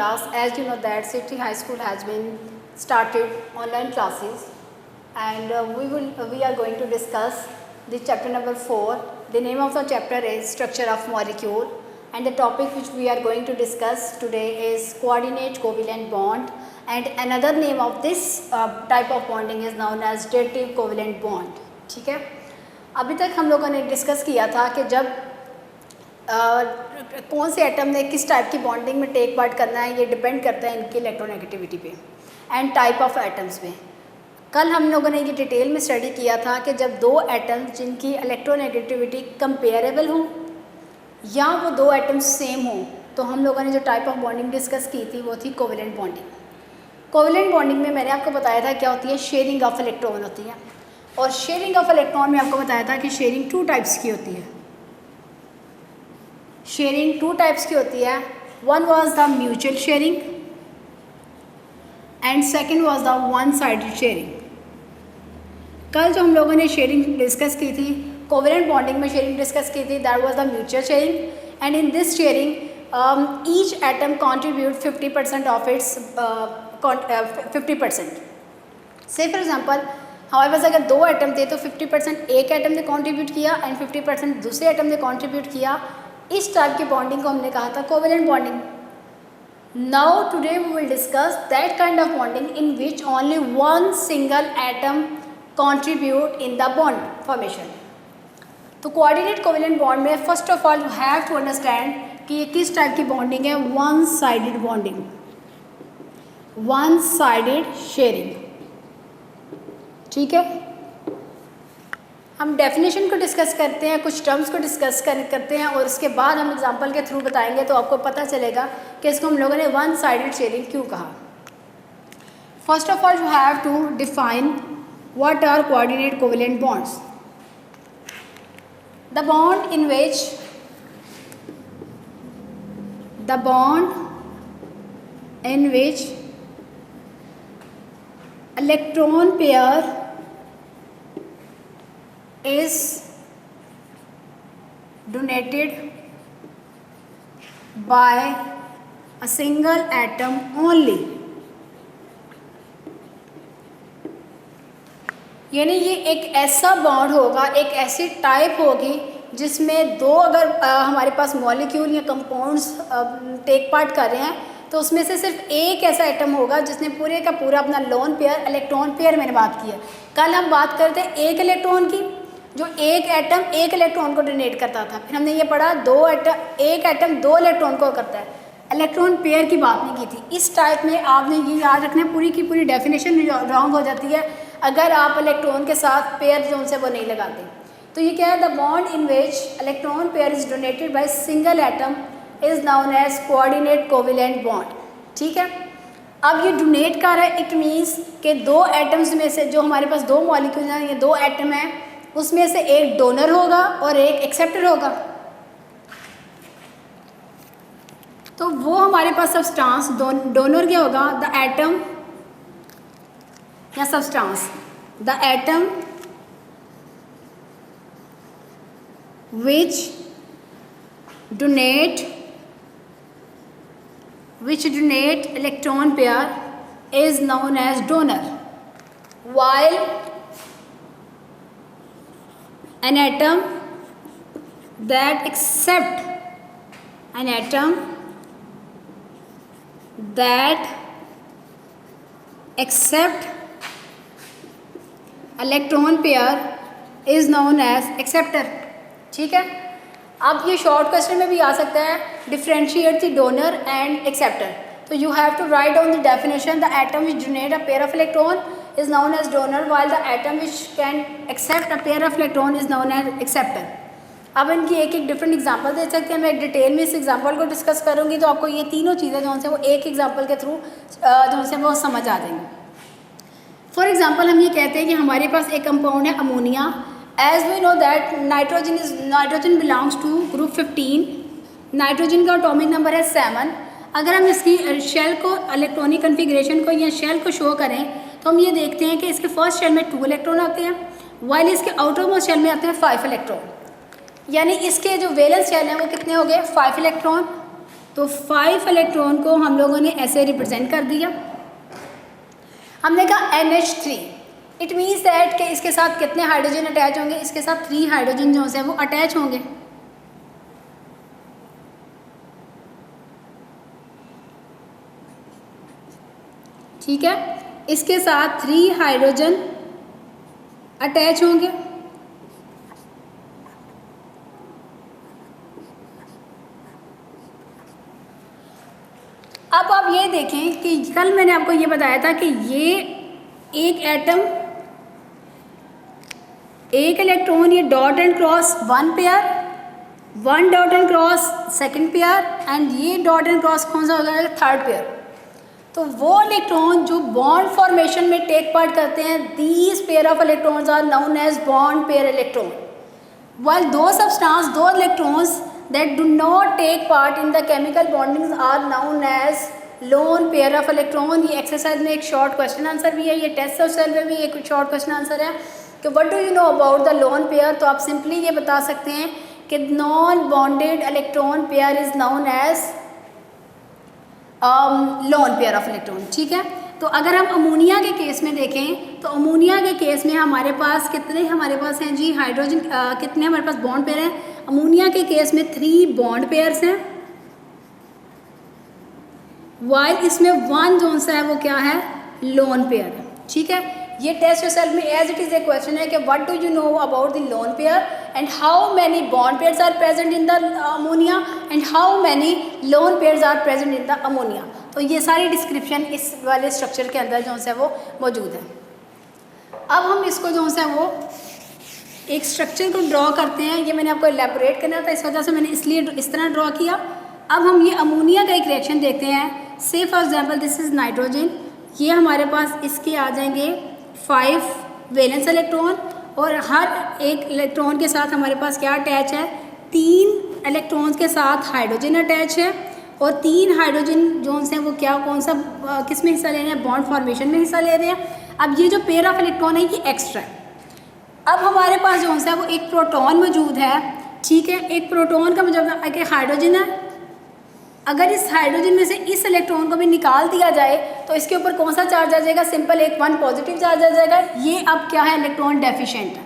class. As you know that City High School has been started online classes, and we are going to discuss the chapter number 4. The name of the chapter is Structure of Molecule, and the topic which we are going to discuss today is coordinate covalent bond, and another name of this type of bonding is known as dative covalent bond. ठीक है, अभी तक हम लोगों ने discuss किया था कि जब कौन से एटम ने किस टाइप की बॉन्डिंग में टेक पार्ट करना है, ये डिपेंड करता है इनकी इलेक्ट्रोनेगेटिविटी पे एंड टाइप ऑफ एटम्स पे. कल हम लोगों ने ये डिटेल में स्टडी किया था कि जब दो एटम्स जिनकी इलेक्ट्रोनेगेटिविटी कंपेरेबल हो या वो दो एटम्स सेम हो, तो हम लोगों ने जो टाइप ऑफ बॉन्डिंग डिस्कस की थी वो थी कोवेलेंट बॉन्डिंग. कोवेलेंट बॉन्डिंग में मैंने आपको बताया था क्या होती है, शेयरिंग ऑफ इलेक्ट्रॉन होती है. और शेयरिंग ऑफ इलेक्ट्रॉन में आपको बताया था कि शेयरिंग 2 टाइप्स की होती है. शेयरिंग 2 टाइप्स की होती है. One was the mutual sharing and second was the one sided sharing. कल जो हम लोगों ने शेयरिंग डिस्कस की थी, कोवेलेंट बॉन्डिंग में शेयरिंग डिस्कस की थी, that was the mutual sharing. And in this sharing each atom contribute 50% of its 50%. से फॉर एग्जांपल हमारे पास अगर 2 एटम थे तो 50% एक एटम ने कॉन्ट्रीब्यूट किया एंड 50% दूसरे एटम ने कॉन्ट्रीब्यूट किया. इस टाइप की बॉन्डिंग को हमने कहा था covalent bonding. Now today we will discuss that kind of bonding in which only one single atom contribute in the bond formation. तो कोऑर्डिनेट कोवेलेंट बॉन्ड में first of all you have to understand कि ये किस type की bonding है. One sided bonding, one sided sharing. ठीक है, हम डेफिनेशन को डिस्कस करते हैं, कुछ टर्म्स को डिस्कस करते हैं और उसके बाद हम एग्जांपल के थ्रू बताएंगे तो आपको पता चलेगा कि इसको हम लोगों ने वन साइडेड शेयरिंग क्यों कहा. First of all you have to define what are coordinate covalent bonds. The bond in which electron pair is donated by a single atom only. यानी ये एक ऐसा बॉन्ड होगा, एक ऐसी टाइप होगी जिसमें दो अगर हमारे पास मॉलिक्यूल या कंपाउंड्स टेक पार्ट कर रहे हैं तो उसमें से सिर्फ एक ऐसा एटम होगा जिसने पूरे का पूरा अपना लोन पेयर, इलेक्ट्रॉन पेयर मैंने बात की है. कल हम बात करते हैं एक इलेक्ट्रॉन की, जो एक एटम एक इलेक्ट्रॉन को डोनेट करता था. फिर हमने ये पढ़ा एक एटम 2 इलेक्ट्रॉन को करता है. इलेक्ट्रॉन पेयर की बात नहीं की थी. इस टाइप में आपने ये याद रखना है, पूरी की पूरी डेफिनेशन रॉन्ग हो जाती है अगर आप इलेक्ट्रॉन के साथ पेयर जो उनसे वो नहीं लगाते. तो ये क्या है, the bond in which electron pair is donated by single atom is known as coordinate covalent bond. ठीक है, अब ये डोनेट कर रहा है, इट मीन्स कि 2 एटम्स में से जो हमारे पास 2 मॉलिक्यूल हैं, ये 2 एटम हैं, उसमें से एक डोनर होगा और एक एक्सेप्टर होगा. तो वो हमारे पास सब्सटेंस डोनर क्या होगा, द एटम या substance, the atom which donate electron pair is known as donor, while an atom that accept electron pair is known as acceptor. ठीक है, अब ये शॉर्ट क्वेश्चन में भी आ सकता है, differentiate the donor and acceptor. तो you have to write down the definition. The atom which donate a pair of electron is known as donor, while the atom which can accept a pair of electron is known as acceptor. अब इनकी एक एक different example दे सकते हैं. मैं एक detail में इस एग्जांपल को डिस्कस करूँगी तो आपको ये तीनों चीज़ें जो से वो एक एग्जांपल के थ्रू जो से वो समझ आ जाएंगी. फॉर एग्जांपल हम ये कहते हैं कि हमारे पास एक कंपाउंड है ammonia. As we know that nitrogen belongs to group 15. Nitrogen का एटॉमिक नंबर है 7. अगर हम इसकी शेल को, इलेक्ट्रॉनिक कन्फिग्रेशन को या शेल को शो करें तो हम ये देखते हैं कि इसके फर्स्ट शेल में 2 इलेक्ट्रॉन आते हैं, वाइल इसके आउटर मोस्ट शेल में आते हैं 5 इलेक्ट्रॉन. यानी इसके जो वैलेंस शेल हैं वो कितने हो गए, 5 इलेक्ट्रॉन. तो 5 इलेक्ट्रॉन को हम लोगों ने ऐसे रिप्रेजेंट कर दिया। हमने कहा NH3, इट मीन्स दैट कि इसके साथ कितने हाइड्रोजन अटैच होंगे, इसके साथ 3 हाइड्रोजन जो है वो अटैच होंगे। ठीक है, इसके साथ 3 हाइड्रोजन अटैच होंगे। अब आप ये देखें कि कल मैंने आपको ये बताया था कि ये एक एटम, एक इलेक्ट्रॉन, ये dot and cross 1 pair, 1 dot and cross 2nd pair, and ये डॉट एंड क्रॉस कौन सा हो जाएगा, 3rd पेयर। तो वो इलेक्ट्रॉन जो बॉन्ड फॉर्मेशन में टेक पार्ट करते हैं, these pair of electrons are known as bond pair electron, while those substance, those electrons that do not take part in the chemical bondings are known as lone pair of electron। ये exercise में एक short question answer भी है, ये test of cell में भी एक short question answer है कि what do you know about the lone pair. तो आप सिंपली ये बता सकते हैं कि non bonded electron pair is known as lone pair of electron. ठीक है, तो अगर हम अमोनिया के केस में देखें तो अमोनिया के केस में हमारे पास कितने हमारे पास हैं जी हाइड्रोजन, कितने हमारे पास बॉन्ड पेयर हैं। अमोनिया के केस में 3 बॉन्ड पेयर्स हैं, वाइल इसमें 1 जोन सा है वो क्या है, लोन पेयर है। ठीक है, ये टेस्ट रिजल्ट में as it is a question है कि what do you know about the lone pair and how many bond pairs are present in the ammonia and how many lone pairs are present in the ammonia. तो ये सारी description इस वाले structure के अंदर जो है वो मौजूद है। अब हम इसको जो है वो एक स्ट्रक्चर को ड्रॉ करते हैं, ये मैंने आपको एलैबोरेट करना था, इस वजह से मैंने इसलिए इस तरह ड्रॉ किया। अब हम ये अमोनिया का एक रिएक्शन देखते हैं। से for example this is nitrogen, ये हमारे पास इसके आ जाएंगे 5 वैलेंस इलेक्ट्रॉन और हर एक इलेक्ट्रॉन के साथ हमारे पास क्या अटैच है, 3 इलेक्ट्रॉन्स के साथ हाइड्रोजन अटैच है और 3 हाइड्रोजन जोन्स हैं वो क्या कौन सा किस में हिस्सा ले रहे हैं, बॉन्ड फॉर्मेशन में हिस्सा ले रहे हैं। अब ये जो पेयर ऑफ इलेक्ट्रॉन है ये एक्स्ट्रा है। अब हमारे पास जो है वो एक प्रोटॉन मौजूद है। ठीक है, एक प्रोटॉन का मतलब कि हाइड्रोजन है, अगर इस हाइड्रोजन में से इस इलेक्ट्रॉन को भी निकाल दिया जाए तो इसके ऊपर कौन सा चार्ज आ जाएगा, सिंपल एक 1 पॉजिटिव चार्ज आ जाएगा। ये अब क्या है, इलेक्ट्रॉन डेफिशिएंट है,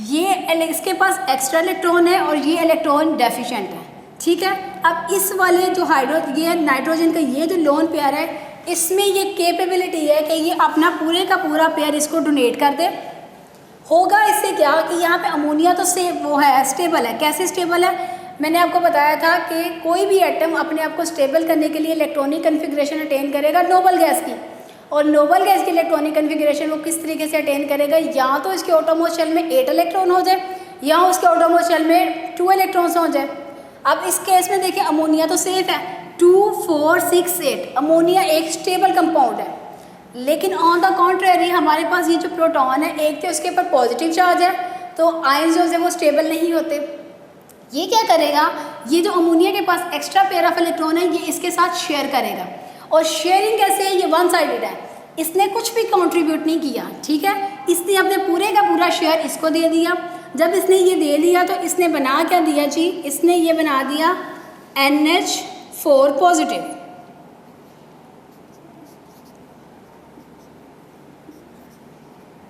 ये इसके पास एक्स्ट्रा इलेक्ट्रॉन है और ये इलेक्ट्रॉन डेफिशिएंट है। ठीक है, अब इस वाले जो ये नाइट्रोजन का ये जो लोन पेयर है, इसमें ये कैपेबिलिटी है कि ये अपना पूरे का पूरा पेयर इसको डोनेट कर दे। होगा इससे क्या कि यहाँ पे अमोनिया तो से वो है स्टेबल है। कैसे स्टेबल है, मैंने आपको बताया था कि कोई भी एटम अपने आप को स्टेबल करने के लिए इलेक्ट्रॉनिक कन्फिग्रेशन अटेन करेगा नोबल गैस की, और नोबल गैस की इलेक्ट्रॉनिक कन्फिग्रेशन वो किस तरीके से अटेन करेगा, या तो इसके ऑटोमोस्ट शेल में 8 इलेक्ट्रॉन हो जाए या उसके ऑटोमोस्ट शेल में 2 इलेक्ट्रॉन्स हो जाए। अब इस केस में देखिए अमोनिया तो सेफ है, 2 4 6 8 अमोनिया एक स्टेबल कंपाउंड है। लेकिन ऑन द कॉन्ट्रेरी हमारे पास ये जो प्रोटॉन है, एक तो इसके ऊपर पॉजिटिव चार्ज है तो आयंस जो है वो स्टेबल नहीं होते। ये क्या करेगा, ये जो अमोनिया के पास एक्स्ट्रा पेयर ऑफ इलेक्ट्रॉन है ये इसके साथ शेयर करेगा, और शेयरिंग कैसे है, ये 1 साइडेड है, इसने कुछ भी कंट्रीब्यूट नहीं किया। ठीक है, इसने अपने पूरे का पूरा शेयर इसको दे दिया। जब इसने ये दे दिया तो इसने बना क्या दिया जी, इसने ये बना दिया NH4 पॉजिटिव।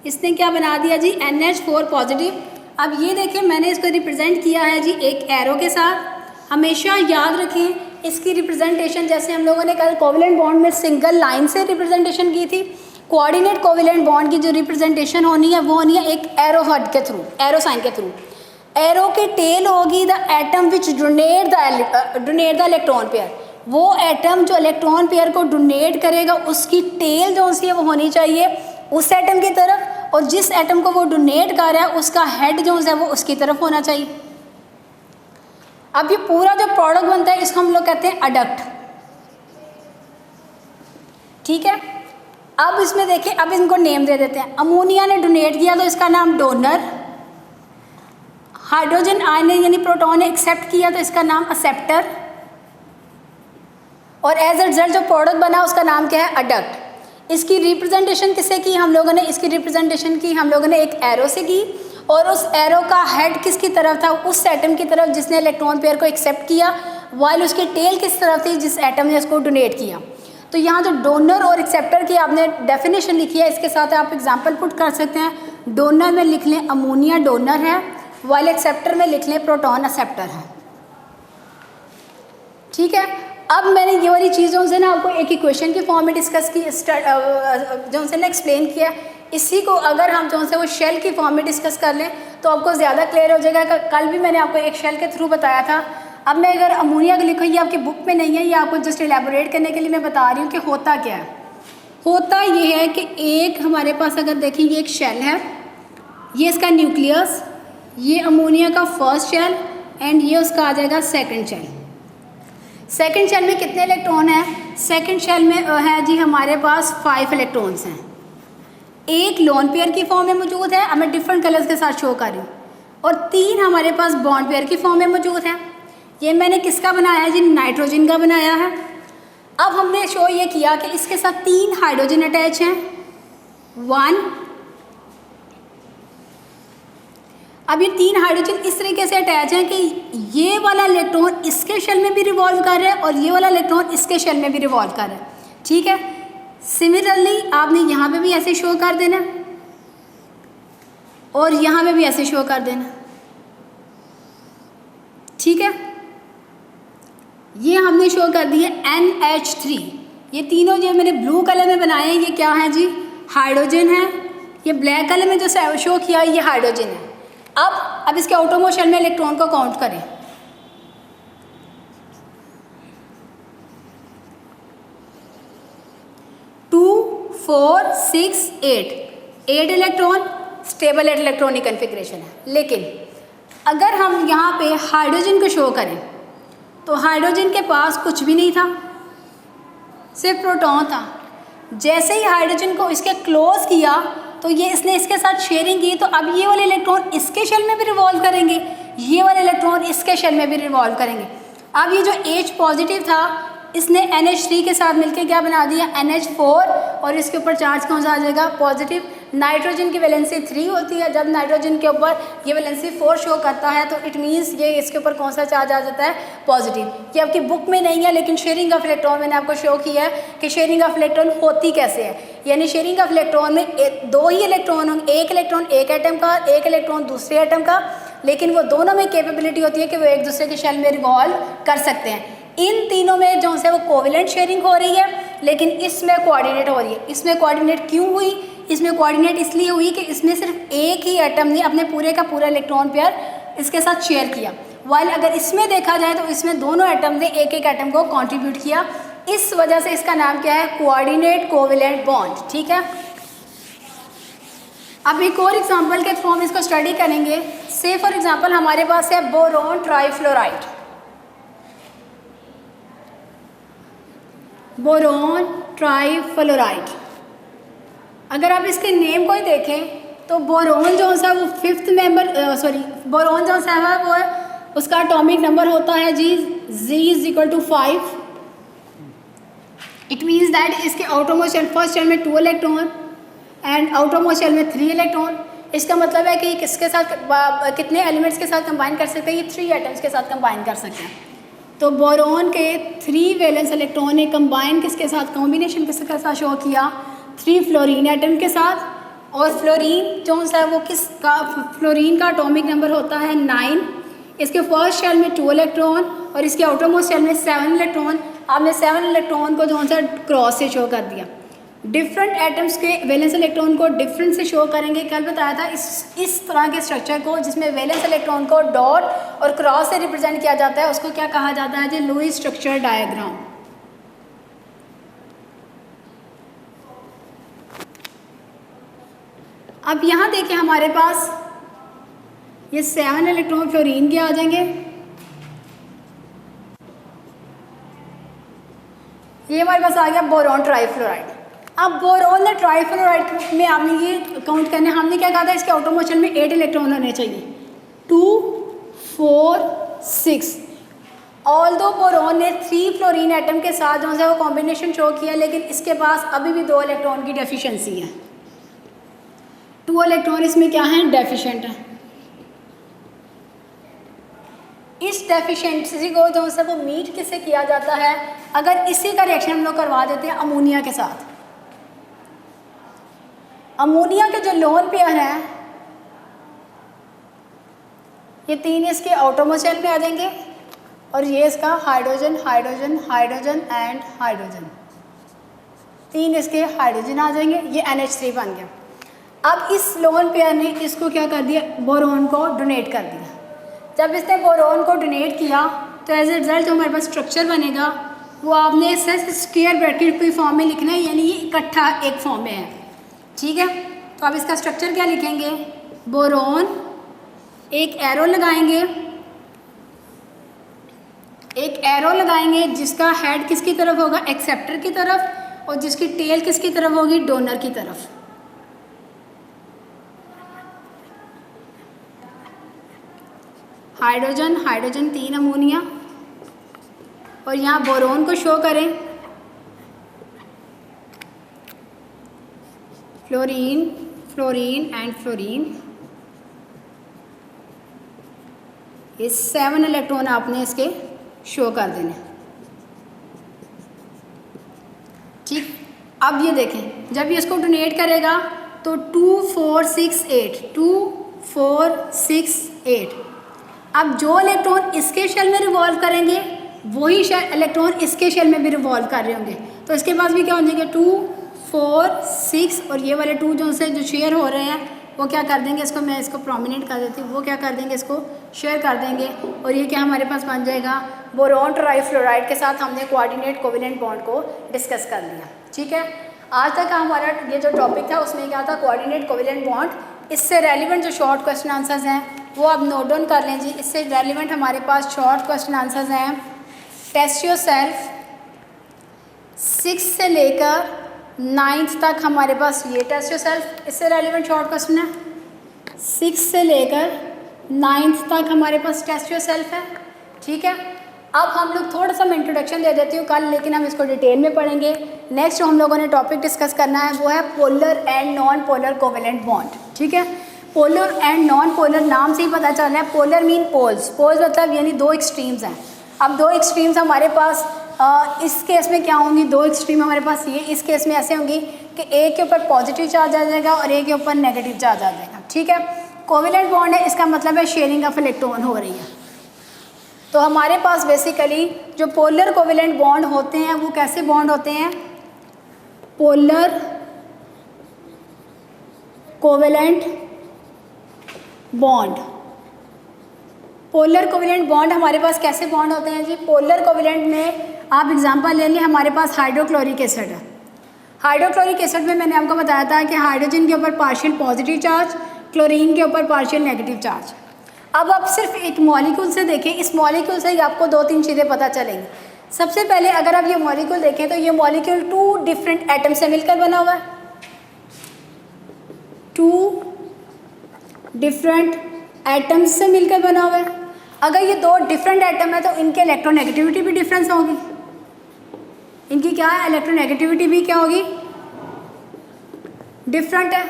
इसने क्या बना दिया जी, NH4 पॉजिटिव। अब ये देखें मैंने इसको रिप्रेजेंट किया है जी एक एरो के साथ। हमेशा याद रखें इसकी रिप्रेजेंटेशन, जैसे हम लोगों ने कल कोवेलेंट बॉन्ड में सिंगल लाइन से रिप्रेजेंटेशन की थी, कोऑर्डिनेट कोवेलेंट बॉन्ड की जो रिप्रेजेंटेशन होनी है वो होनी है एक एरो हड के थ्रू, एरो साइन के थ्रू। एरो की टेल होगी the atom which donate the electron pair, वो एटम जो इलेक्ट्रॉन पेयर को डोनेट करेगा उसकी टेल जो सी है वो होनी चाहिए उस एटम की तरफ, और जिस एटम को वो डोनेट कर रहा है उसका हेड जो है वो उसकी तरफ होना चाहिए। अब ये पूरा जो प्रोडक्ट बनता है इसको हम लोग कहते हैं अडक्ट। ठीक है, अब इसमें देखिए, अब इनको नेम दे देते हैं। अमोनिया ने डोनेट किया तो इसका नाम डोनर, हाइड्रोजन आयन ने यानी प्रोटॉन ने एक्सेप्ट किया तो इसका नाम एक्सेप्टर, और एज अ रिजल्ट जो प्रोडक्ट बना उसका नाम क्या है, अडक्ट। इसकी रिप्रेजेंटेशन किससे की हम लोगों ने, इसकी रिप्रेजेंटेशन की हम लोगों ने एक एरो से की, और उस एरो का हेड किसकी तरफ था, उस एटम की तरफ जिसने इलेक्ट्रॉन पेयर को एक्सेप्ट किया, वाइल उसकी टेल किस तरफ थी जिस एटम ने उसको डोनेट किया। तो यहाँ जो डोनर और एक्सेप्टर की आपने डेफिनेशन लिखी है, इसके साथ आप एग्जांपल पुट कर सकते हैं। डोनर में लिख लें अमोनिया डोनर है, वाइल एक्सेप्टर में लिख लें प्रोटॉन एक्सेप्टर है। ठीक है, अब मैंने ये वाली चीज़ों से ना आपको एक इक्वेशन की फॉर्म में डिस्कस की, जो से ना एक्सप्लेन किया। इसी को अगर हम जो से वो शेल की फॉर्म में डिस्कस कर लें तो आपको ज़्यादा क्लियर हो जाएगा। कल भी मैंने आपको एक शेल के थ्रू बताया था। अब मैं अगर अमोनिया को लिखूँ, ये आपकी बुक में नहीं है, ये आपको जस्ट एलेबोरेट करने के लिए मैं बता रही हूँ कि होता क्या है। होता ये है कि एक हमारे पास अगर देखें, ये एक शेल है, ये इसका न्यूक्लियस, ये अमोनिया का फर्स्ट शेल एंड ये उसका आ जाएगा सेकेंड शेल। सेकेंड शेल में कितने इलेक्ट्रॉन हैं? सेकेंड शेल में है जी हमारे पास 5 इलेक्ट्रॉन्स हैं। एक लोन पेयर की फॉर्म में मौजूद है, अब मैं डिफरेंट कलर्स के साथ शो कर रही हूँ, और 3 हमारे पास बॉन्ड पेयर की फॉर्म में मौजूद है। ये मैंने किसका बनाया है जी? नाइट्रोजन का बनाया है। अब हमने शो ये किया कि इसके साथ 3 हाइड्रोजन अटैच हैं, 1। अब ये 3 हाइड्रोजन इस तरीके से अटैच हैं कि ये वाला इलेक्ट्रॉन इसके शेल में भी रिवॉल्व कर रहा है और ये वाला इलेक्ट्रॉन इसके शेल में भी रिवॉल्व कर रहा है। ठीक है, सिमिलरली आपने यहाँ पे भी ऐसे शो कर देना और यहाँ पे भी ऐसे शो कर देना। ठीक है, ये हमने शो कर दिए NH3। ये तीनों जो मैंने ब्लू कलर में बनाए हैं, ये क्या है जी? हाइड्रोजन है। ये ब्लैक कलर में जो शो किया है, ये हाइड्रोजन है। अब इसके आउटरमोस्ट शेल में इलेक्ट्रॉन को काउंट करें। 2, 4, 6, 8 इलेक्ट्रॉन, स्टेबल 8 इलेक्ट्रॉनिक कन्फिग्रेशन है। लेकिन अगर हम यहाँ पे हाइड्रोजन को शो करें तो हाइड्रोजन के पास कुछ भी नहीं था, सिर्फ प्रोटॉन था। जैसे ही हाइड्रोजन को इसके क्लोज किया तो ये इसने इसके साथ शेयरिंग की, तो अब ये वाले इलेक्ट्रॉन इसके शेल में भी रिवॉल्व करेंगे, ये वाले इलेक्ट्रॉन इसके शेल में भी रिवॉल्व करेंगे। अब ये जो H पॉजिटिव था, इसने NH3 के साथ मिलकर क्या बना दिया? NH4, और इसके ऊपर चार्ज कौन सा आ जाएगा? पॉजिटिव। नाइट्रोजन की वैलेंसी 3 होती है, जब नाइट्रोजन के ऊपर ये वैलेंसी 4 शो करता है तो इट मीन्स ये इसके ऊपर कौन सा चार्ज आ जाता है? पॉजिटिव। ये आपकी बुक में नहीं है, लेकिन शेयरिंग ऑफ इलेक्ट्रॉन मैंने आपको शो किया है कि शेयरिंग ऑफ इलेक्ट्रॉन होती कैसे है। यानी शेयरिंग ऑफ इलेक्ट्रॉन में 2 ही इलेक्ट्रॉन होंगे, एक इलेक्ट्रॉन एक एटम का, एक इलेक्ट्रॉन दूसरे एटम का, लेकिन वो दोनों में कैपेबिलिटी होती है कि वो एक दूसरे के शेल में रिवॉल्व कर सकते हैं। इन तीनों में जो है वो कोवेलेंट शेयरिंग हो रही है, लेकिन इसमें कोऑर्डिनेट हो रही है। इसमें कोऑर्डिनेट क्यों हुई? इसमें कोऑर्डिनेट इसलिए हुई कि इसमें सिर्फ एक ही एटम ने अपने पूरे का पूरा इलेक्ट्रॉन पेयर इसके साथ शेयर किया, वाइल अगर इसमें देखा जाए तो इसमें दोनों एटम ने एक एक एटम को कंट्रीब्यूट किया। इस वजह से इसका नाम क्या है? Coordinate covalent bond. ठीक है, अब एक और एग्जांपल के थ्रू हम इसको स्टडी करेंगे। से फॉर एग्जांपल हमारे पास है बोरोन ट्राइफ्लोराइड। बोरोन ट्राइफ्लोराइड, अगर आप इसके नेम को ही देखें तो बोरोन जो सा वो 5th मेंबर, बोरोन जो सा है वो उसका एटॉमिक नंबर होता है जी Z=5। इट मीन्स दैट इसके आउटरमोस्ट शेल, फर्स्ट शेल में 2 इलेक्ट्रॉन एंड आउटरमोस्ट शेल में 3 इलेक्ट्रॉन। इसका मतलब है कि किसके साथ कितने एलिमेंट्स के साथ कंबाइन कर सकते हैं? ये 3 एटम्स के साथ कंबाइन कर सकते हैं। तो बोरोन के 3 वैलेंस इलेक्ट्रॉन ने कंबाइन किसके साथ, कॉम्बिनेशन किसके साथ शो किया? 3 फ्लोरीन एटम के साथ। और फ्लोरीन जो सा है वो किसका, फ्लोरीन का एटॉमिक नंबर होता है 9। इसके फर्स्ट शेल में 2 इलेक्ट्रॉन और इसके आउटरमोस्ट शेल में 7 इलेक्ट्रॉन। आपने 7 इलेक्ट्रॉन को जो सा क्रॉस से शो कर दिया। डिफरेंट एटम्स के वैलेंस इलेक्ट्रॉन को डिफरेंट से शो करेंगे। कल बताया था इस तरह के स्ट्रक्चर को जिसमें वैलेंस इलेक्ट्रॉन को डॉट और क्रॉस से रिप्रेजेंट किया जाता है, उसको क्या कहा जाता है जी? Lewis structure diagram. अब यहाँ देखिए हमारे पास ये 7 इलेक्ट्रॉन फ्लोरीन के आ जाएंगे, ये हमारे पास आ गया बोरोन ट्राइफ्लोराइड। अब बोरोन ट्राइफ्लोराइड में आपने ये काउंट करने, हमने क्या कहा था? इसके आउटरमोस्ट शेल में 8 इलेक्ट्रॉन होने चाहिए, 2, 4, 6। ऑल्दो बोरोन ने 3 फ्लोरीन एटम के साथ जो है वो कॉम्बिनेशन शो किया, लेकिन इसके पास अभी भी 2 इलेक्ट्रॉन की डेफिशिएंसी है। 2 इलेक्ट्रॉन इसमें क्या है? डेफिशिएंट है। इस डेफिशिएंसी को जो है वो मीट किससे किया जाता है, अगर इसी का रिएक्शन हम लोग करवा देते हैं अमोनिया के साथ। अमोनिया के जो लोन पेयर हैं ये 3 इसके आउटरमोस्ट शेल में आ जाएंगे और ये इसका hydrogen hydrogen hydrogen and hydrogen, 3 इसके हाइड्रोजन आ जाएंगे, ये NH3 बन गया। अब इस लोन पेयर ने इसको क्या कर दिया, बोरोन को डोनेट कर दिया। जब इसने बोरोन को डोनेट किया तो एज ए रिजल्ट जो हमारे पास स्ट्रक्चर बनेगा वो आपने इसे स्क्वायर ब्रैकेट की फॉर्म में लिखना है, यानी ये इकट्ठा एक फॉर्म में है, ठीक है। तो अब इसका स्ट्रक्चर क्या लिखेंगे, बोरोन, एक एरो लगाएंगे, एक एरो लगाएंगे जिसका हेड किसकी तरफ होगा, एक्सेप्टर की तरफ, और जिसकी टेल किसकी तरफ होगी, डोनर की तरफ। हाइड्रोजन हाइड्रोजन 3 अमोनिया, और यहाँ बोरोन को शो करें, फ्लोरीन फ्लोरीन एंड फ्लोरीन, ये 7 इलेक्ट्रॉन आपने इसके शो कर देने, ठीक। अब ये देखें जब ये इसको डोनेट करेगा तो 2 4 6 8 2 4 6 8, अब जो इलेक्ट्रॉन इसके शेल में रिवॉल्व करेंगे वही इलेक्ट्रॉन इसके शेल में भी रिवॉल्व कर रहे होंगे, तो इसके पास भी क्या हो जाएंगे 2 4 6, और ये वाले 2 जो से जो शेयर हो रहे हैं वो क्या कर देंगे, इसको मैं इसको प्रोमिनेंट कर देती हूँ, वो क्या कर देंगे, इसको शेयर कर देंगे, और ये क्या हमारे पास बन जाएगा, बोरोन ट्राईफ्लोराइड के साथ हमने कोऑर्डिनेट कोवेलेंट बॉन्ड को डिस्कस कर लिया, ठीक है। आज तक का हमारा ये जो टॉपिक था उसमें क्या था, कोऑर्डिनेट कोवेलेंट बॉन्ड। इससे रेलिवेंट जो शॉर्ट क्वेश्चन आंसर्स हैं वो आप नोट डाउन कर लें जी। इससे रेलिवेंट हमारे पास शॉर्ट क्वेश्चन आंसर्स हैं, टेस्ट योरसेल्फ 6 से लेकर 9th तक हमारे पास ये टेस्ट योरसेल्फ, इससे रेलिवेंट शॉर्ट क्वेश्चन है। 6 से लेकर 9th तक हमारे पास टेस्ट योरसेल्फ है, ठीक है। अब हम लोग थोड़ा सा मैं इंट्रोडक्शन दे देती हूँ कल, लेकिन हम इसको डिटेल में पढ़ेंगे। नेक्स्ट जो हम लोगों ने टॉपिक डिस्कस करना है वो है polar and non polar covalent bond, ठीक है। पोलर एंड नॉन पोलर नाम से ही पता चल रहा है, पोलर मीन पोल्स, पोल्स मतलब यानी 2 एक्सट्रीम्स हैं। अब 2 एक्सट्रीम्स हमारे पास इस केस में क्या होंगी, 2 एक्सट्रीम हमारे पास ये इस केस में ऐसे होंगी कि एक के ऊपर पॉजिटिव चार्ज आ जाएगा और एक के ऊपर नेगेटिव चार्ज आ जाएगा, ठीक है। कोवेलेंट बॉन्ड है, इसका मतलब है शेयरिंग ऑफ इलेक्ट्रॉन हो रही है। तो हमारे पास बेसिकली जो पोलर कोवेलेंट बॉन्ड होते हैं वो कैसे बॉन्ड होते हैं, polar covalent bond. Polar covalent bond हमारे पास कैसे बॉन्ड होते हैं जी, पोलर कोवेलेंट में आप एग्जांपल ले लें, हमारे पास हाइड्रोक्लोरिक एसिड है। हाइड्रोक्लोरिक एसिड में मैंने आपको बताया था कि हाइड्रोजन के ऊपर पार्शियल पॉजिटिव चार्ज, क्लोरीन के ऊपर पार्शियल नेगेटिव चार्ज। अब आप सिर्फ एक मॉलिक्यूल से देखें, इस मॉलिक्यूल से ही आपको 2-3 चीज़ें पता चलेंगी। सबसे पहले अगर आप ये मॉलिक्यूल देखें तो ये मॉलिक्यूल 2 डिफरेंट एटम से मिलकर बना हुआ है, 2 डिफरेंट एटम्स से मिलकर बना हुआ है। अगर ये 2 डिफरेंट एटम है तो इनके इलेक्ट्रोनेगेटिविटी भी डिफरेंस होगी, इनकी क्या है, इलेक्ट्रोनेगेटिविटी भी क्या होगी, डिफरेंट है।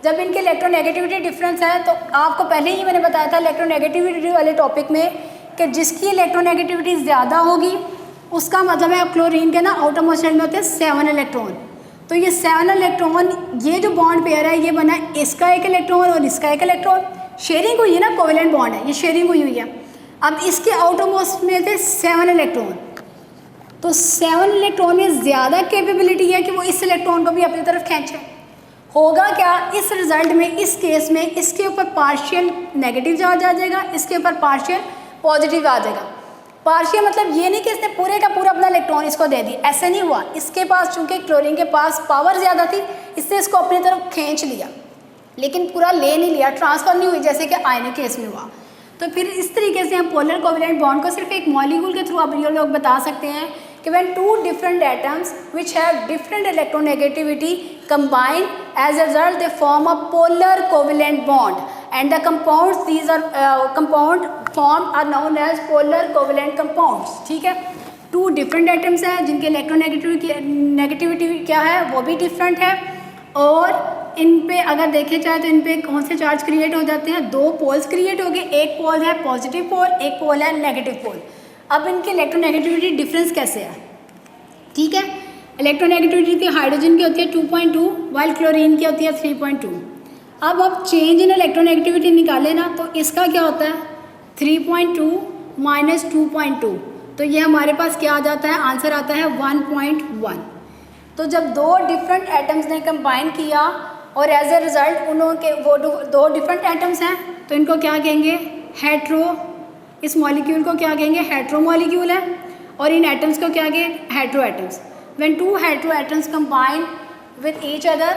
जब इनके इलेक्ट्रोनेगेटिविटी डिफरेंस है तो आपको पहले ही मैंने बताया था इलेक्ट्रोनेगेटिविटी वाले टॉपिक में कि जिसकी इलेक्ट्रोनेगेटिविटी ज़्यादा होगी उसका मतलब है क्लोरीन के ना आउटर मोस्ट शेल में होते हैं 7 इलेक्ट्रॉन। तो ये 7 इलेक्ट्रॉन, ये जो बॉन्ड पेयर है ये बना है इसका एक इलेक्ट्रॉन और इसका एक इलेक्ट्रॉन, शेयरिंग हुई है ना, कोवेलेंट बॉन्ड है, ये शेयरिंग हुई है। अब इसके आउटर मोस्ट में थे 7 इलेक्ट्रॉन, तो 7 इलेक्ट्रॉन में ज़्यादा कैपेबिलिटी है कि वो इस इलेक्ट्रॉन को भी अपनी तरफ खींचे। होगा क्या इस रिजल्ट में, इस केस में इसके ऊपर पार्शियल नेगेटिव चार्ज आ जाएगा, इसके ऊपर पार्शियल पॉजिटिव आ जाएगा। पार्शियल मतलब ये नहीं कि इसने पूरे का पूरा अपना इलेक्ट्रॉन इसको दे दी, ऐसे नहीं हुआ। इसके पास चूंकि क्लोरीन के पास पावर ज़्यादा थी, इसने इसको अपनी तरफ खींच लिया, लेकिन पूरा ले नहीं लिया, ट्रांसफ़र नहीं हुई जैसे कि आयनिक केस में हुआ। तो फिर इस तरीके से हम पोलर कोवेलेंट बॉन्ड को सिर्फ एक मॉलिक्यूल के थ्रू आप ये लोग बता सकते हैं कि when 2 different atoms which have different electronegativity combine, as a result they form a polar covalent bond, and the compounds these are compound formed are known as polar covalent compounds, ठीक है। 2 different atoms हैं जिनके electronegativity क्या है वो भी different है, और इन पे अगर देखे जाए तो इन पे कौन से चार्ज क्रिएट हो जाते हैं, 2 पोल्स क्रिएट हो गए, एक पोल है पॉजिटिव पोल, एक पोल है नेगेटिव पोल। अब इनकी इलेक्ट्रोनेगेटिविटी डिफरेंस कैसे है, ठीक है। इलेक्ट्रोनेगेटिविटी हाइड्रोजन की होती है 2.2 वाइल क्लोरीन की होती है 3.2। अब चेंज इन इलेक्ट्रोनेगेटिविटी निकाले ना तो इसका क्या होता है 3.2 माइनस 2.2, तो ये हमारे पास क्या आ जाता है, आंसर आता है 1.1। तो जब 2 डिफरेंट एटम्स ने कंबाइन किया और एज ए रिज़ल्ट उन्होंने वो 2 डिफरेंट एटम्स हैं तो इनको क्या कहेंगे, हेट्रो, इस मॉलिक्यूल को क्या कहेंगे, हेट्रो मॉलिक्यूल है, और इन एटम्स को क्या कहेंगे, hetero atoms. When 2 hetero atoms combine with each other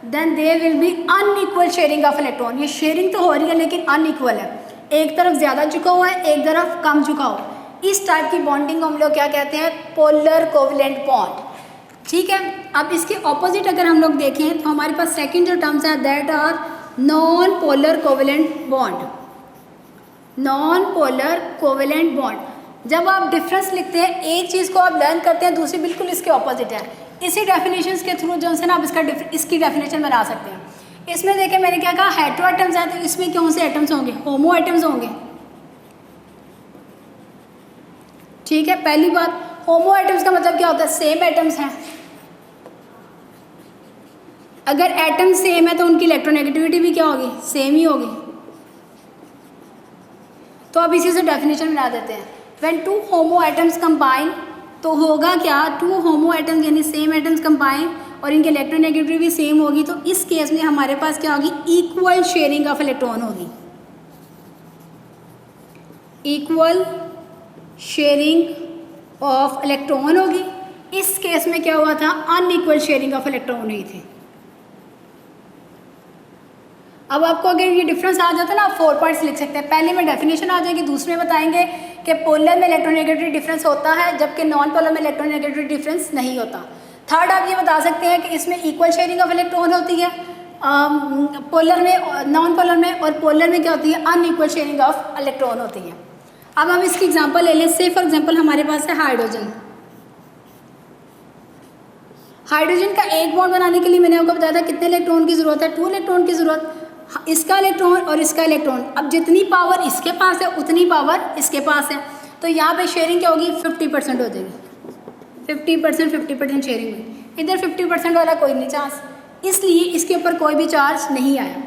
then there will be unequal sharing of electron. ये शेयरिंग तो हो रही है लेकिन अनइक्वल है, एक तरफ ज़्यादा झुका हुआ है, एक तरफ कम झुका हुआ है। इस टाइप की बॉन्डिंग को हम लोग क्या कहते हैं, पोलर कोवलेंट बॉन्ड, ठीक है। अब इसके ऑपोजिट अगर हम लोग देखें तो हमारे पास सेकंड जो टर्म्स है that are non polar covalent bond. Non polar covalent bond, जब आप डिफरेंस लिखते हैं, एक चीज़ को आप लर्न करते हैं, दूसरी बिल्कुल इसके ऑपोजिट है। इसी डेफिनेशंस के थ्रू जो है ना आप इसकी डेफिनेशन बना सकते हैं। इसमें देखिए मैंने क्या कहा, हेट्रो एटम्स है तो इसमें कौन से एटम्स होंगे, होमो एटम्स होंगे, ठीक है। पहली बात, होमो एटम्स का मतलब क्या होता है, सेम एटम्स हैं। अगर एटम सेम है तो उनकी इलेक्ट्रोनेगेटिविटी भी क्या होगी, सेम ही होगी। तो अब इसी से डेफिनेशन बना देते हैं। व्हेन 2 होमो एटम्स कंबाइन, तो होगा क्या, 2 होमो एटम्स यानी सेम एटम्स कंबाइन और इनकी इलेक्ट्रोनेगेटिविटी भी सेम होगी, तो इस केस में हमारे पास क्या होगी, इक्वल शेयरिंग ऑफ इलेक्ट्रॉन होगी, इक्वल शेयरिंग ऑफ इलेक्ट्रॉन होगी। इस केस में क्या हुआ था, अनइक्वल शेयरिंग ऑफ इलेक्ट्रॉन हुई थी। अब आपको अगर ये डिफरेंस आ जाता है ना, आप 4 पॉइंट्स लिख सकते हैं। पहले में डेफिनेशन आ जाएगी, दूसरे में बताएंगे कि पोलर में इलेक्ट्रोनेगेटिव डिफरेंस होता है जबकि नॉन पोलर में इलेक्ट्रोनेगेटिव डिफरेंस नहीं होता। थर्ड आप ये बता सकते हैं कि इसमें इक्वल शेयरिंग ऑफ इलेक्ट्रॉन होती है पोलर में, नॉन पोलर में, और पोलर में क्या होती है, अनइक्वल शेयरिंग ऑफ इलेक्ट्रॉन होती है। अब हम इसकी एग्जांपल ले लें। से फॉर एग्जांपल हमारे पास है हाइड्रोजन। हाइड्रोजन का एक बॉन्ड बनाने के लिए मैंने आपको बताया था कितने इलेक्ट्रॉन की ज़रूरत है, 2 इलेक्ट्रॉन की ज़रूरत। इसका इलेक्ट्रॉन और इसका इलेक्ट्रॉन, अब जितनी पावर इसके पास है उतनी पावर इसके पास है, तो यहाँ पे शेयरिंग क्या होगी, 50% हो जाएगी। 50% शेयरिंग हुई। इधर 50% वाला कोई नहीं चांस, इसलिए इसके ऊपर कोई भी चार्ज नहीं आया।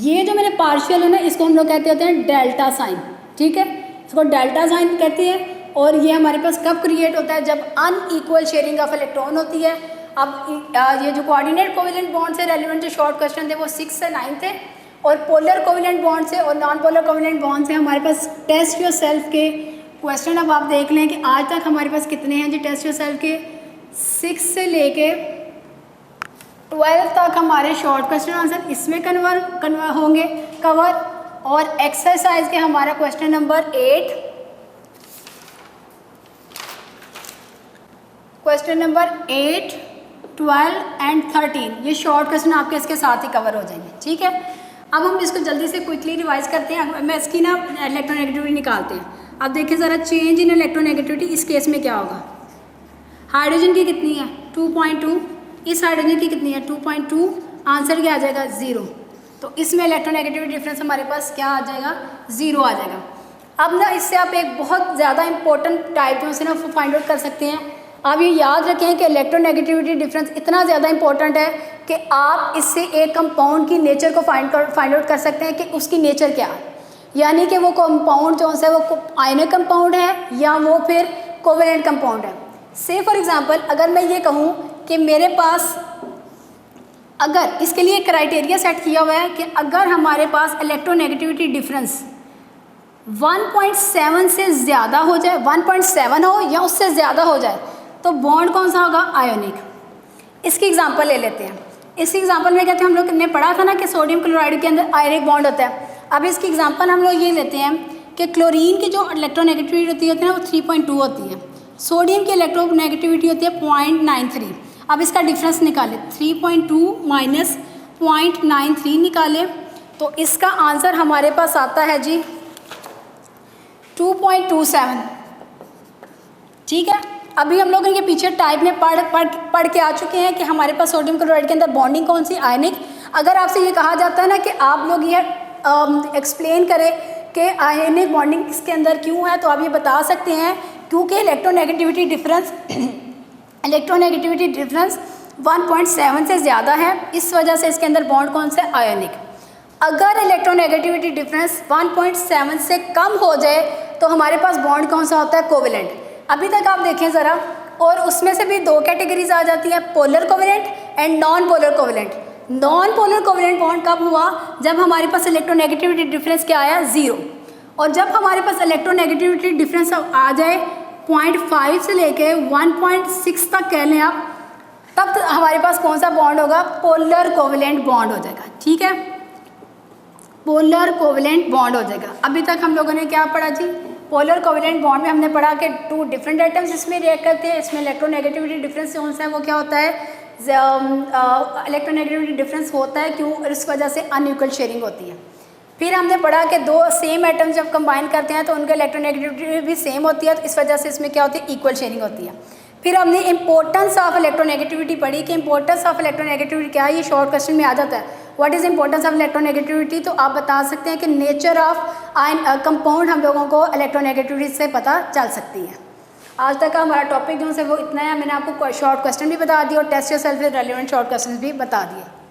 ये जो मेरे पार्शियल है ना, इसको हम लोग कहते होते हैं डेल्टा साइन, ठीक है, इसको डेल्टा साइन कहते हैं। और ये हमारे पास कब क्रिएट होता है, जब अनइक्वल शेयरिंग ऑफ इलेक्ट्रॉन होती है। अब ये जो कोऑर्डिनेट कोवेलेंट बॉन्ड से रेलिवेंट जो शॉर्ट क्वेश्चन थे वो 6 से 9 थे, और पोलर कोवेलेंट बॉन्ड से और नॉन पोलर कोवेलेंट बॉन्ड से हमारे पास टेस्ट योर सेल्फ के क्वेश्चन। अब आप देख लें कि आज तक हमारे पास कितने हैं जी टेस्ट योर सेल्फ के, 6 से लेके 12 तक हमारे शॉर्ट क्वेश्चन आंसर इसमें कन्वर होंगे कवर। और एक्सरसाइज के हमारा question number 8, question number 8, 12 and 13, ये शॉर्ट क्वेश्चन आपके इसके साथ ही कवर हो जाएंगे, ठीक है। अब हम इसको जल्दी से क्विकली रिवाइज करते हैं। मैं इसकी ना इलेक्ट्रोनेगेटिविटी निकालते हैं। अब देखिए ज़रा, चेंज इन इलेक्ट्रोनेगेटिविटी इस केस में क्या होगा। हाइड्रोजन की कितनी है 2.2, इस हाइड्रोजन की कितनी है 2.2, आंसर क्या आ जाएगा 0। तो इसमें इलेक्ट्रोनेगेटिविटी डिफरेंस हमारे पास क्या आ जाएगा, 0 आ जाएगा। अब ना इससे आप एक बहुत ज़्यादा इंपॉर्टेंट टाइप में से ना फाइंड आउट कर सकते हैं। आप ये याद रखें कि इलेक्ट्रोनेगेटिविटी डिफरेंस इतना ज़्यादा इंपॉर्टेंट है कि आप इससे एक कंपाउंड की नेचर को फाइंड आउट कर सकते हैं कि उसकी नेचर क्या है, यानी कि वो कंपाउंड जो है वो आयनिक कंपाउंड है या वो फिर कोवेलेंट कंपाउंड है। से फॉर एग्जांपल अगर मैं ये कहूँ कि मेरे पास, अगर इसके लिए क्राइटेरिया सेट किया हुआ है कि अगर हमारे पास इलेक्ट्रोनेगेटिविटी डिफरेंस 1.7 से ज़्यादा हो जाए, 1.7 हो या उससे ज़्यादा हो जाए, तो बॉन्ड कौन सा होगा, आयोनिक। इसकी एग्जांपल ले लेते हैं। इस एग्जांपल में कहते हैं, हम लोग ने पढ़ा था ना कि सोडियम क्लोराइड के अंदर आयनिक बॉन्ड होता है। अब इसकी एग्जांपल हम लोग ये लेते हैं कि क्लोरीन की जो इलेक्ट्रोनेगेटिविटी होती है ना वो 3.2 होती है, सोडियम की इलेक्ट्रोनेगेटिविटी होती है 0.93। अब इसका डिफरेंस निकालें, 3.2 माइनस 0.93 निकालें तो इसका आंसर हमारे पास आता है जी 2.27, ठीक है। अभी हम लोग ये पीछे टाइप में पढ़ के आ चुके हैं कि हमारे पास सोडियम क्लोराइड के अंदर बॉन्डिंग कौन सी, आयनिक। अगर आपसे ये कहा जाता है ना कि आप लोग ये एक्सप्लेन करें कि आयनिक बॉन्डिंग इसके अंदर क्यों है, तो आप ये बता सकते हैं क्योंकि इलेक्ट्रोनेगेटिविटी डिफरेंस 1.7 से ज़्यादा है, इस वजह से इसके अंदर बॉन्ड कौन से, आयनिक। अगर इलेक्ट्रोनेगेटिविटी डिफरेंस 1.7 से कम हो जाए तो हमारे पास बॉन्ड कौन सा होता है, कोवेलेंट। अभी तक आप देखें ज़रा, और उसमें से भी दो कैटेगरीज आ जाती हैं, polar covalent and non polar covalent. Non polar covalent bond कब हुआ, जब हमारे पास इलेक्ट्रोनेगेटिविटी डिफरेंस क्या आया, 0। और जब हमारे पास इलेक्ट्रोनेगेटिविटी डिफरेंस आ जाए 0.5 से लेके 1.6 तक कह लें आप, तब हमारे पास कौन सा बॉन्ड होगा, पोलर कोवेलेंट बॉन्ड हो जाएगा। ठीक है, पोलर कोवेलेंट बॉन्ड हो जाएगा। अभी तक हम लोगों ने क्या पढ़ा जी, पोलर कोवेलेंट बॉन्ड में हमने पढ़ा कि 2 डिफरेंट एटम्स इसमें रिएक्ट करते हैं, इसमें इलेक्ट्रोनेगेटिविटी डिफरेंस कौन सा है, वो क्या होता है, इलेक्ट्रोनेगेटिविटी डिफरेंस होता है, क्यों, इस वजह से अनइक्वल शेयरिंग होती है। फिर हमने पढ़ा कि 2 सेम एटम्स जब कंबाइन करते हैं तो उनका इलेक्ट्रोनेगेटिविटी भी सेम होती है, तो इस वजह से इसमें क्या होती है, इक्वल शेयरिंग होती है। फिर हमने इंपॉर्टेंस ऑफ इलेक्ट्रोनेगेटिविटी पढ़ी कि इंपॉर्टेंस ऑफ इलेक्ट्रोनेगेटिविटी क्या है, ये शॉर्ट क्वेश्चन में आ जाता है। What is importance of electronegativity, तो आप बता सकते हैं कि नेचर ऑफ कंपाउंड हम लोगों को इलेक्ट्रोनेगेटिविटी से पता चल सकती है। आज तक का हमारा टॉपिक जो है वो इतना है। मैंने आपको शॉर्ट क्वेश्चन भी बता दिया और test yourself with relevant short question भी बता दिए।